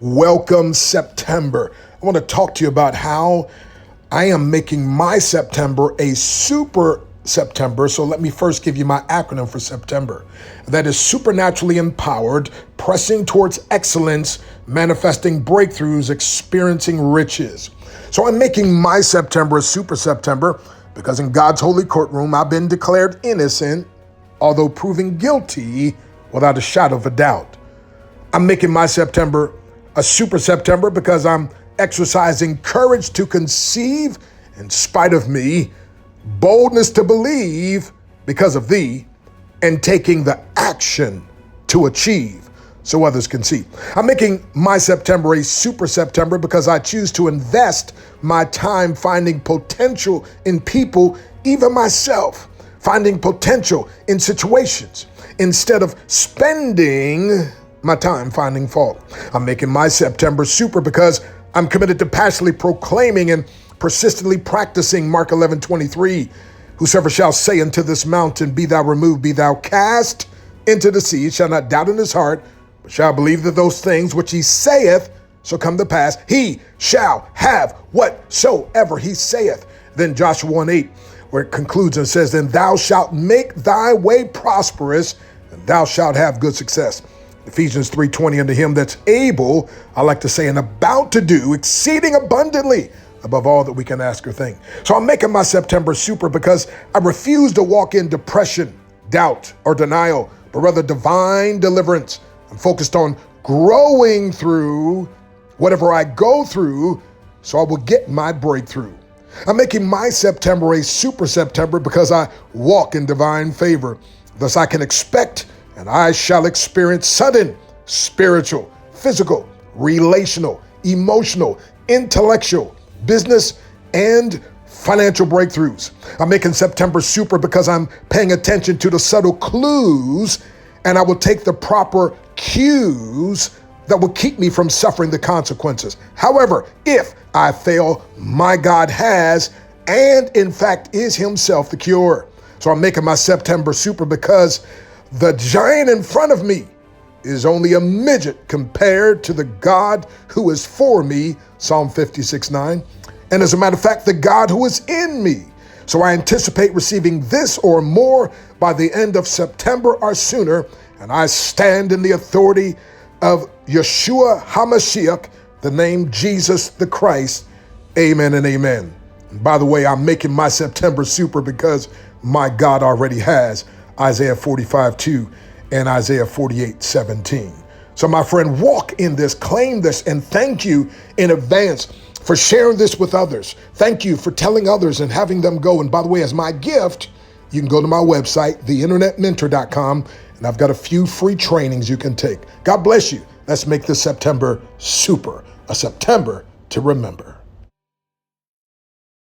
Welcome September. I want to talk to you about how I am making my September a super September. So let me first give you my acronym for September. That is supernaturally empowered, pressing towards excellence, manifesting breakthroughs, experiencing riches. So I'm making my September a super September because in God's holy courtroom, I've been declared innocent, although proven guilty without a shadow of a doubt. I'm making my September a super September because I'm exercising courage to conceive in spite of me, boldness to believe because of thee, and taking the action to achieve so others can see. I'm making my September a super September because I choose to invest my time finding potential in people, even myself, finding potential in situations instead of spending my time finding fault. I'm making my September super because I'm committed to passionately proclaiming and persistently practicing Mark 11:23. Whosoever shall say unto this mountain, be thou removed, be thou cast into the sea, shall not doubt in his heart, but shall believe that those things which he saith shall come to pass. He shall have whatsoever he saith. Then Joshua 1:8, where it concludes and says, then thou shalt make thy way prosperous, and thou shalt have good success. Ephesians 3:20, unto him that's able, I like to say, and about to do exceeding abundantly above all that we can ask or think. So I'm making my September super because I refuse to walk in depression, doubt, or denial, but rather divine deliverance. I'm focused on growing through whatever I go through so I will get my breakthrough. I'm making my September a super September because I walk in divine favor. Thus I can expect and I shall experience sudden spiritual, physical, relational, emotional, intellectual, business, and financial breakthroughs. I'm making September super because I'm paying attention to the subtle clues, and I will take the proper cues that will keep me from suffering the consequences. However, if I fail, my God has, and in fact is himself the cure. So I'm making my September super because the giant in front of me is only a midget compared to the God who is for me, Psalm 56:9. And as a matter of fact, the God who is in me. So I anticipate receiving this or more by the end of September or sooner, and I stand in the authority of Yeshua HaMashiach, the name Jesus the Christ. Amen and amen. And by the way, I'm making my September super because my God already has Isaiah 45:2 and Isaiah 48:17. So my friend, walk in this, claim this, and thank you in advance for sharing this with others. Thank you for telling others and having them go. And by the way, as my gift, you can go to my website, theinternetmentor.com, and I've got a few free trainings you can take. God bless you. Let's make this September super, a September to remember.